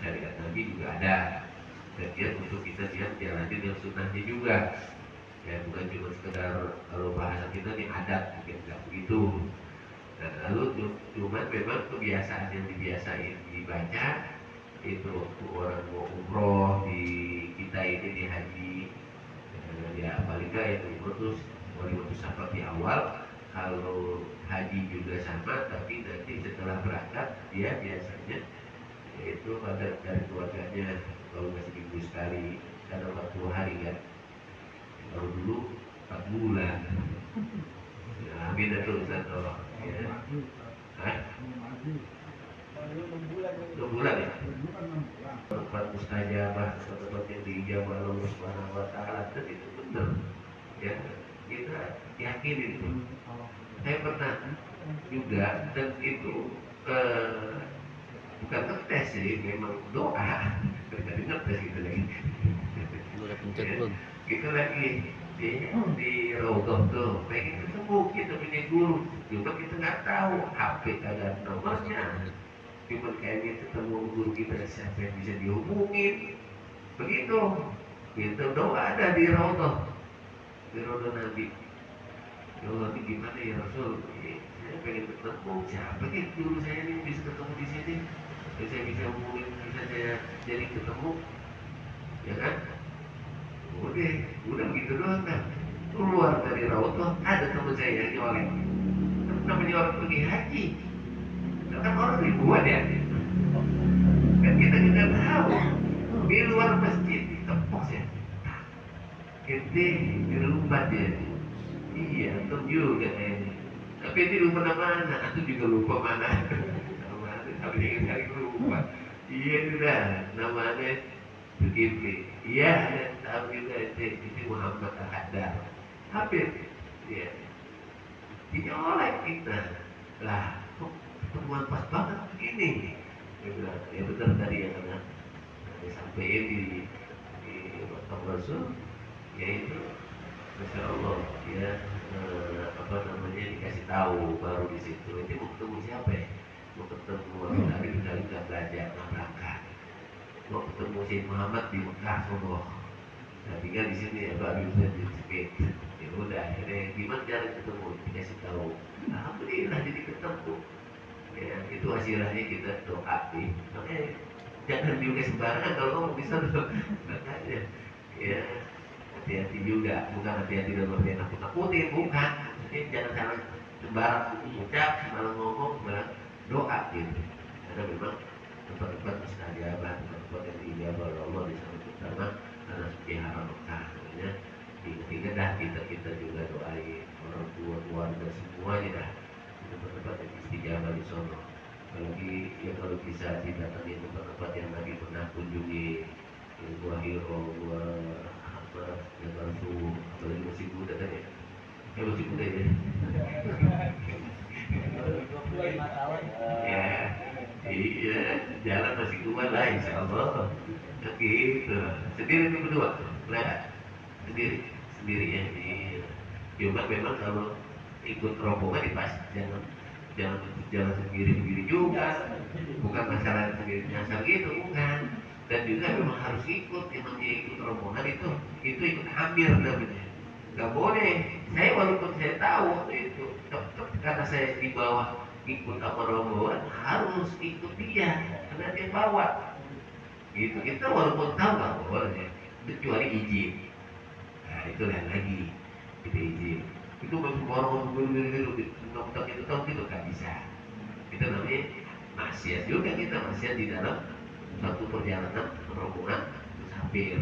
syariat Nabi juga ada. Dan dia untuk kita lihat jalani dan sunnahnya juga. Ya bukan cuma sekedar kalau bahasa kita nih adat, mungkin nggak begitu. Nah, lalu cuma memang kebiasaan yang dibiasain dibaca itu waktu orang mau umroh di kita ini di haji, ya paling nggak yang umroh terus waktu safar di awal. Kalau haji juga sama, tapi nanti setelah berangkat dia biasanya yaitu pada dari keluarganya kalau masih minggu sekali karena 40 hari kan. Kalau dulu 4 bulan. Ya, beda tuh satu. Ya. Hah? 6 bulan ya? Tempat mustajabah, tempat yang diijabah Allah Subhanahu wa taala itu benar. Ya, kita yakin itu. Saya pernah juga dan itu bukan ngetes sih, memang doa. Tadi ngetes gitu lagi. Udah pencet Ya, belum? kita lagi di Raudhah tuh pengen ketemu kita punya guru, cuma kita nggak tahu HP ada nomornya. Cuma kayaknya ketemu guru kita siapa yang bisa dihubungin begitu. Kita doa ada di Raudhah Nabi. Ya Allah, ini gimana ya Rasul? Saya pengen ketemu siapa nih guru saya ini bisa ketemu di sini. Dan saya bisa hubungin, bisa saya jadi ketemu, ya kan? Udah begitu doang kan. Keluar dari Raudhah ada teman saya yang nyolek. Namanya orang pergi haji. Kan orang ribuan ya. Kan kita juga tahu di luar masjid tepos ya. Ente dirumbat ya. Iya, antum juga kayaknya. Tapi ini lupa mana, antum juga lupa mana. Tapi ingin kali lupa. Iya sudah, namanya begitu. Iya, dan tahu juga itu Muhammad Al-Haddad. Hampir, ya. Dioleh kita. Lah, kok pertemuan pas banget begini. Dia bilang, ya benar tadi ya karena disampaikan di Bapak Rasul, yaitu Masya Allah ya, apa namanya, dikasih tahu baru di situ. Ini mau ketemu siapa ya? Mau ketemu Nabi kali nggak belajar, nggak berangkat. Mau ketemu Syed Muhammad di Mekah, sono. Nah, tinggal di sini ya, Pak bisa di ya udah, akhirnya gimana cara ketemu? Dikasih tahu. Alhamdulillah jadi ketemu. Ya, itu hasilnya kita doa nih. Makanya jangan juga sembarangan kalau kamu bisa tuh. Makanya ya hati-hati juga, bukan hati-hati dalam artian nakut-nakutin, bukan. Jadi jangan salah sembarang ucap, malah ngomong, malah doa gitu. Karena memang tempat-tempat mustajabah, tempat-tempat yang diijabah oleh Allah di sana terutama karena suci haram Mekah. Makanya ingat-ingat dah kita juga doain orang tua, keluarga semuanya dah tempat-tempat yang istijabah di sana. Apalagi ya kalau bisa didatangi tempat-tempat yang Nabi pernah kunjungi, gua Hiro, gua apa, yang langsung apalagi masih muda kan ya, masih muda ya. Ya, iya, jalan masih kuat lah insya Allah. Gitu. Sendiri itu berdua, berada sendiri, sendiri ya. Iya. Cuma memang kalau ikut rombongan di pas jangan jangan jalan sendiri sendiri juga, bukan masalah sendiri nyasar gitu, bukan. Dan juga memang harus ikut, yang dia ikut rombongan itu ikut hamil namanya. Gak boleh. Saya walaupun saya tahu itu tetap karena saya di bawah ikut sama rombongan harus ikut dia karena dia bawa. Gitu kita walaupun tahu nggak boleh kecuali izin. Nah itu lain lagi kita izin. Itu masuk orang ngomong itu tahu gitu nggak bisa. Itu namanya maksiat juga, kita maksiat di dalam satu perjalanan rombongan musafir.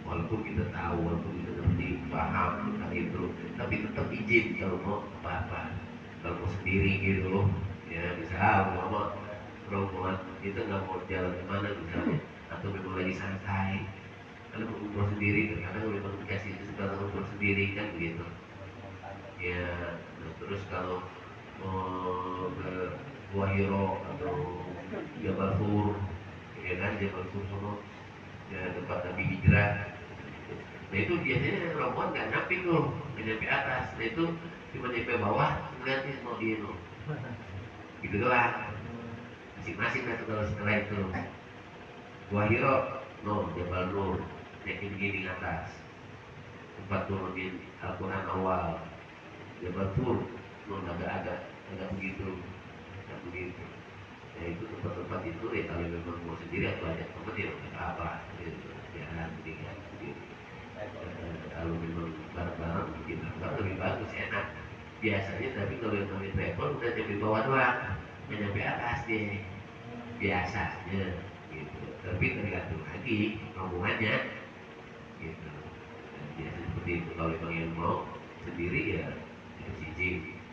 Walaupun kita tahu, walaupun kita ngerti, paham tentang itu, tapi tetap izin kalau mau apa-apa. Kalau mau sendiri gitu, ya bisa mau rombongan kita nggak mau jalan kemana misalnya, atau memang lagi santai. Kalau mau umroh sendiri, terkadang memang dikasih kesempatan umroh sendiri kan begitu. Ya, nah, terus kalau mau ke Gua Hiro atau Jabal Sur, ya kan Jabal Sur sono, ya tempat Nabi hijrah. Nah itu biasanya rombongan nggak nyampe tuh, nggak nyampe atas. Nah itu cuma nyampe bawah, ngeliatin mau di gitu doang. Masing-masing lah kalau setelah itu. Gua Hiro, no, Jabal Nur, naikin gini atas, tempat turunin Al-Quran awal, Jabal Tur, no, agak begitu, agak begitu. Ya itu tempat-tempat itu ya kalau memang mau sendiri atau ajak teman ya nggak apa-apa, gitu. Jangan tinggal sendiri. Kalau memang bareng-bareng, kita bareng lebih bagus, enak. Biasanya tapi kalau yang namanya travel udah nyampe bawah doang, nggak nyampe atas deh, biasanya gitu. Tapi tergantung lagi rombongannya gitu. Dan biasa seperti itu kalau memang yang mau sendiri ya itu siji,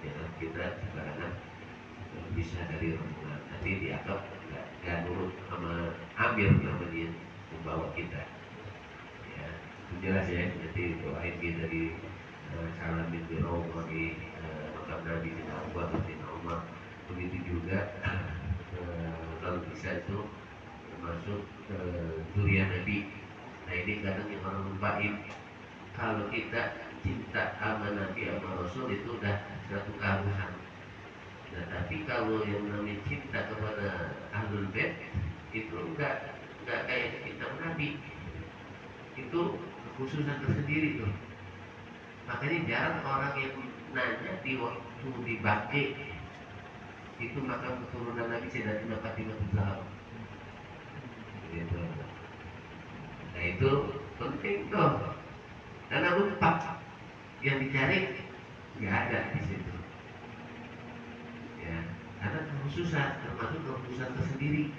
jangan kita sembarangan bisa dari rombongan nanti dianggap nggak nurut sama ambil nama dia membawa kita ya. Itu jelas ya, nanti doain kita di salamin di Roma di makam Nabi di Umar di Umar. Begitu juga kalau bisa itu termasuk zuriat Nabi. Nah ini kadang yang orang lupain, kalau kita cinta sama Nabi sama Rasul itu udah satu keharusan. Nah, tapi kalau yang namanya cinta kepada Ahlul Bait itu enggak kayak cinta Nabi. Itu kekhususan tersendiri tuh. Makanya jarang orang yang nanya di waktu di Baqi itu makam keturunan Nabi Sayyidatina Fatimah Zahra. Gitu. Nah itu penting tuh. Karena lupa yang dicari nggak ada di situ. Ya, karena kekhususan termasuk kekhususan tersendiri.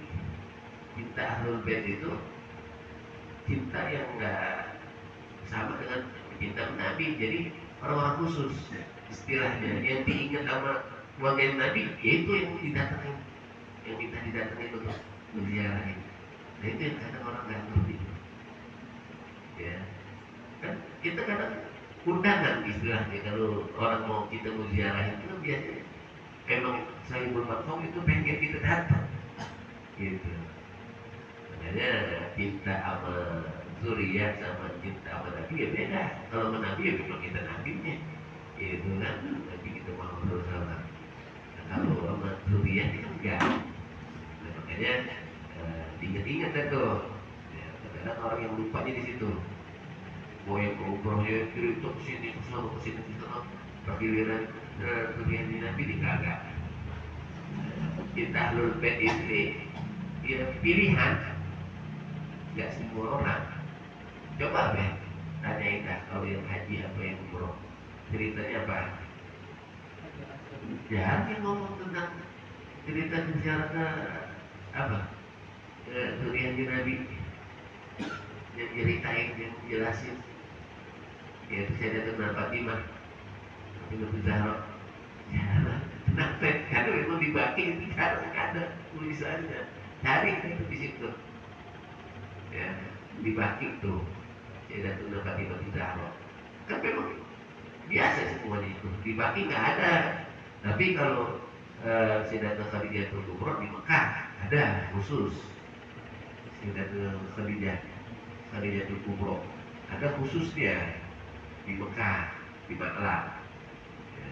Cinta Ahlul Bait itu cinta yang enggak sama dengan cinta Nabi. Jadi orang-orang khusus istilahnya yang diingat sama keluarga Nabi, yaitu yang didatangin, yang kita didatangin untuk menziarahi. Nah itu yang kadang orang nggak ngerti. Ya, kan kita kadang undangan istilahnya kalau orang mau kita mau ziarah itu kan biasanya emang saya bermaksud itu pengen kita datang gitu. Makanya cinta sama zuriat sama cinta sama Nabi ya beda. Kalau sama Nabi ya memang kita nabinya, itu kan Nabi kita Muhammad SAW. Nah, kalau sama zuriat itu enggak. Nah, makanya diingat-ingat kan tuh. Ya, kadang orang yang lupanya di situ. Mau yang ke umrohnya itu ke sini ke sana ke sini ke sana. Pergiliran zuriat di Nabi di kagak. Kita Ahlul Bait ini ya pilihan, nggak semua orang. Coba deh tanyain dah kalau yang haji apa yang umroh ceritanya apa? Jangan ngomong tentang cerita sejarah apa durian Nabi yang ceritain yang jelasin yaitu Sayyidatina Fatimah Zahra. Jangan, kenapa? Karena memang dibagi itu jarang ada tulisannya. Cari itu di situ. Ya, dibagi tuh. Sayyidatina Fatimah Zahra. Kan memang biasa semuanya itu. Dibagi nggak ada. Tapi kalau Sayyidatina Khadijah Kubra di Mekah ada khusus. Sayyidatina Khadijah Kubra ada khusus dia di Mekah di Maklah.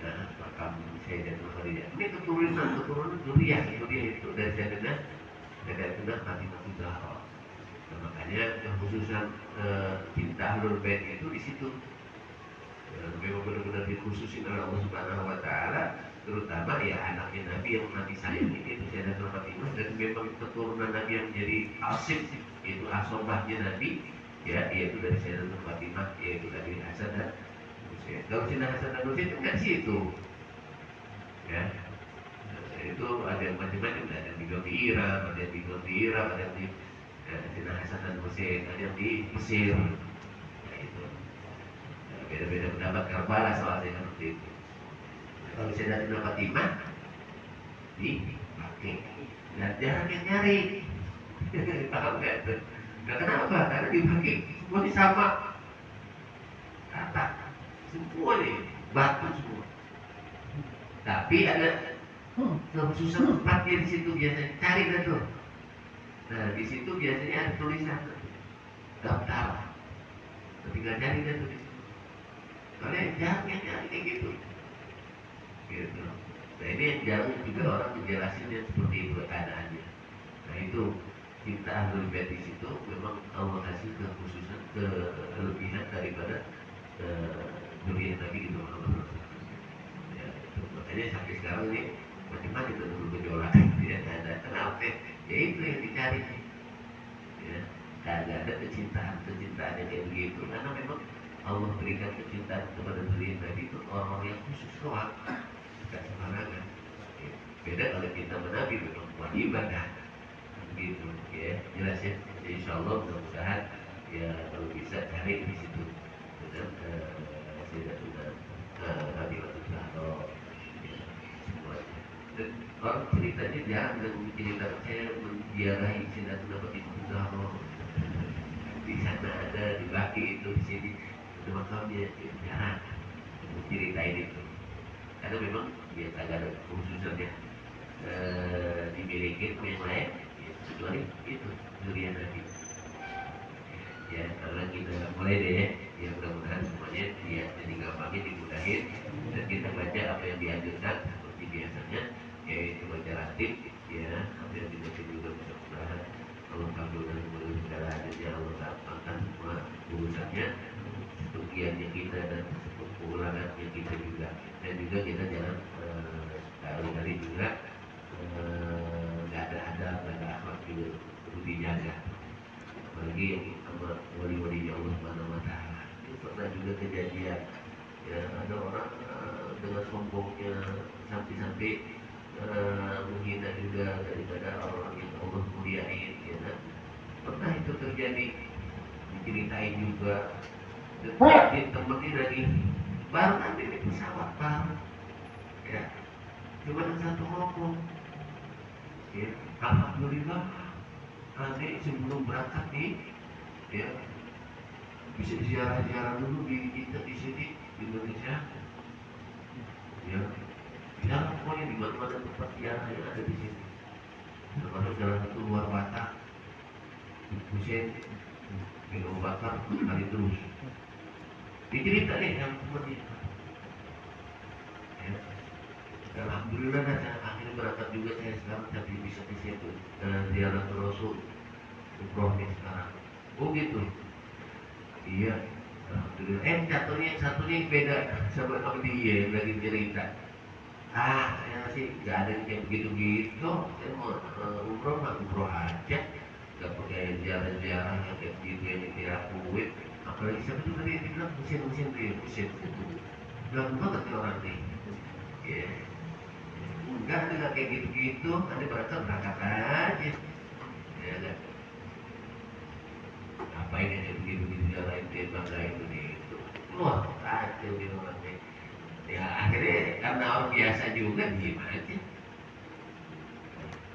Ya, makam Sayyidatina Khadijah. Ini keturunan zuriyah itu dari Sayyidatina Fatimah Zahra. Nah, makanya kekhususan cinta Ahlul Bait itu di situ. Ya, memang benar-benar dikhususin oleh Allah Subhanahu Wa Taala, terutama ya anaknya Nabi yang Nabi sayang ini itu Sayyidatina Fatimah, dan memang keturunan Nabi yang jadi asib itu asobahnya Nabi, ya yaitu dari Sayyidatina Fatimah, yaitu dari Hasan dan Husain. Kalau Sayyidina Hasan dan Husain itu kan situ, ya. Itu ada yang macam-macam, ada yang di Irak, ada yang di Irak, ada yang di Sayyidina Hasan dan Husain, ada yang di Mesir. Nah, itu beda-beda pendapat Karbala soalnya seperti itu. Kalau Sayyidatina Fatimah dipakai dan jarang yang nyari. Paham nggak tuh? Nah, kenapa? Karena dipakai semua sama rata, semua nih batu semua. Tapi ada kekhususan tempatnya di situ biasanya cari kan tuh. Nah di situ biasanya ada tulisan daftar. Tinggal cari kan tuh. Kalian jangan nyari kayak gitu. Gitu. Nah ini yang jarang juga orang menjelasinnya seperti itu keadaannya. Nah itu cinta ahlul bait di situ memang Allah kasih kekhususan kelebihan daripada zuriat Nabi itu Muhammad. Ya, itu. Makanya sampai sekarang ini bagaimana kita dulu gejolak tidak ada kenapa ya itu yang dicari ya ada kecintaan yang kayak begitu karena memang Allah berikan kecintaan kepada zuriat Nabi itu orang-orang yang khusus doang tidak sembarangan ya. Beda kalau kita menabi memang kewajiban dah gitu ya jelas ya. Jadi insya Allah mudah-mudahan ya kalau bisa cari di situ dengan tidak sudah Nabi Rasulullah ya semuanya dan orang ceritanya jarang dengan cerita saya menziarahi Sayyidatuna Fatimah Zahra di sana ada di Baki itu di sini itu makamnya ya, jarang ceritain itu karena memang dia agak ada khususannya dimiliki yang lain ya, kecuali itu durian Nabi ya karena kita mulai deh ya mudah-mudahan semuanya dia jadi gampangnya dimudahin dan kita baca apa yang dianjurkan seperti biasanya yaitu baca ratib ya apa yang dibaca juga mudah-mudahan Allah kabulkan segala hajatnya Allah gampangkan semua urusannya kerugiannya kita dan pengulangannya kita juga dan juga kita jangan kali-kali juga nggak ada akhlak juga perlu dijaga apalagi yang sama wali-wali Allah Subhanahu wa taala itu pernah juga kejadian ya ada orang dengan sombongnya sampai-sampai menghina juga daripada orang yang Allah muliain ya kan pernah itu terjadi diceritain juga dan temenin lagi baru nanti di pesawat baru ya cuma satu ngomong ya alhamdulillah nanti sebelum berangkat nih ya bisa ziarah-ziarah dulu di kita di sini di Indonesia ya ziarah pokoknya di mana-mana tempat ziarah yang ada di sini termasuk salah satu luar Batak Husein bin Abu Bakar kali terus dicerita nih yang seperti itu ya. Alhamdulillah dan akhirnya berangkat juga saya sekarang tapi bisa di situ ziarah Rasul umroh nih sekarang oh gitu iya alhamdulillah satunya beda sama dia yang lagi cerita saya sih nggak ada yang kayak begitu saya mau umroh aja nggak pakai ziarah-ziarah yang kayak gitu yang dirakuin apalagi siapa tuh tadi yang bilang mesin bilang banget nih orang nih ya enggak kayak gitu-gitu nanti berangkat aja ya kan ngapain yang begitu jalan dia bangga itu wah kacau dia orangnya ya akhirnya karena orang biasa juga diem aja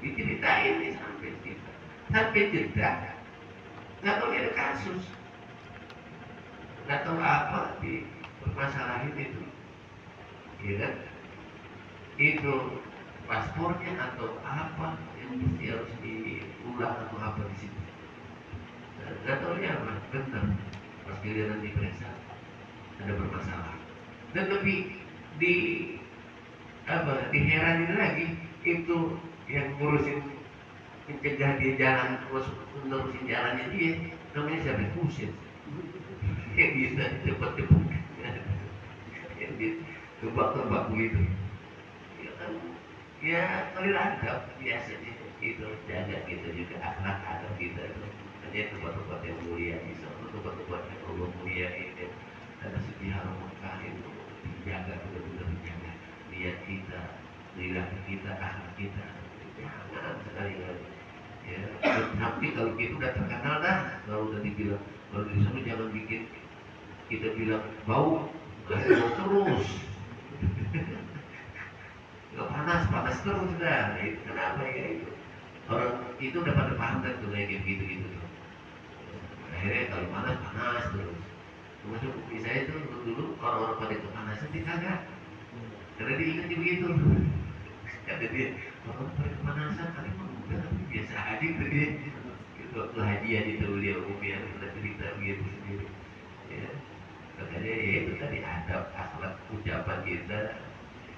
diceritain nih sampai jeda nggak tahu ada kasus nggak tahu apa di permasalahan itu ya kan itu paspornya atau apa yang mesti harus diulang atau apa di situ nggak tahu ya apa benar pas giliran diperiksa ada bermasalah dan lebih di diheranin lagi itu yang ngurusin mencegah dia jalan ngurusin jalannya dia namanya siapa Husein yang bisa cepat-cepat yang ditebak-tebak begitu ya kan ya kali adab biasanya itu jaga kita juga akhlak adab kita itu hanya tempat-tempat yang mulia bisa tempat-tempat yang Allah mulia itu ada segi haram Mekah itu dijaga benar-benar dijaga niat kita perilaku kita akhlak kita jangan sekali-kali ya tapi kalau gitu udah terkenal dah kalau udah dibilang kalau di sana jangan bikin kita bilang bau bau terus nggak panas terus dah itu kenapa ya itu orang itu udah pada paham kan tuh kayak gitu tuh akhirnya kalau panas terus termasuk misalnya itu dulu orang-orang pada kepanasan dia kagak karena dia ingat begitu kata dia orang pada kepanasan kali mah udah tapi biasa aja gitu dia itu waktu hajian itu dia umumnya udah cerita begitu sendiri ya makanya ya itu tadi adab akhlak ucapan kita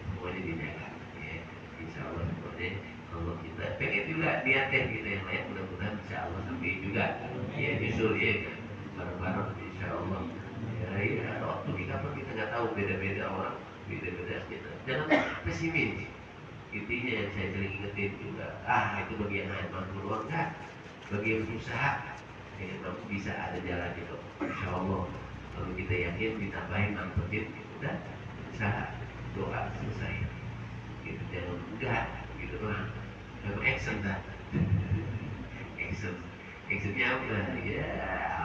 semuanya dijaga ya insya Allah semuanya kalau kita pengen juga niatnya kita yang lain mudah-mudahan insya Allah sampai juga ya nyusul ya kan bareng-bareng insya Allah ya waktu di kapan kita nggak tahu beda-beda orang beda-beda kita jangan pesimis intinya yang saya sering ingetin juga itu bagian mampu doang enggak bagian usaha ya mampu bisa ada jalan itu insya Allah kalau kita yakin ditambahin manfaatin udah usaha doa selesai gitu jangan enggak gitu doang memang action dah actionnya apa ya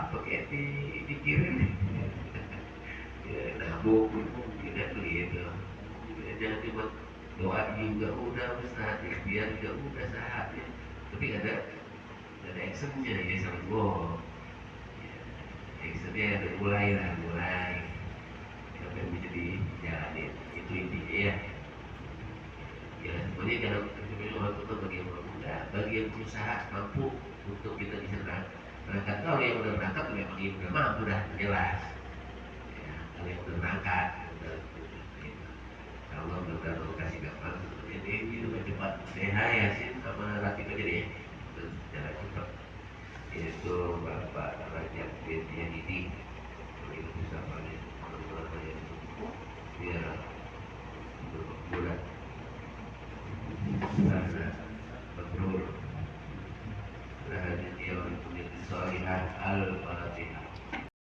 apa kayak dikirim ya nabung gitu gitu ya, jangan cuma doa juga udah Ustaz ikhtiar juga udah saatnya tapi ada actionnya ya sama gua ya, actionnya ada mulai apa yang bisa dijalanin itu intinya ya ya sebenarnya dalam sebenarnya orang tua bagi yang muda bagi yang berusaha mampu untuk kita bisa berangkat kalau yang udah berangkat memang yang udah mampu dah jelas ya kalau yang udah berangkat udah Allah mudah-mudahan kasih gampang ini hidup cepat sehat ya sih sama laki jadi ya secara cepat itu Bapak Raja Biasanya ini itu bisa banyak orang-orang yang ya berbulan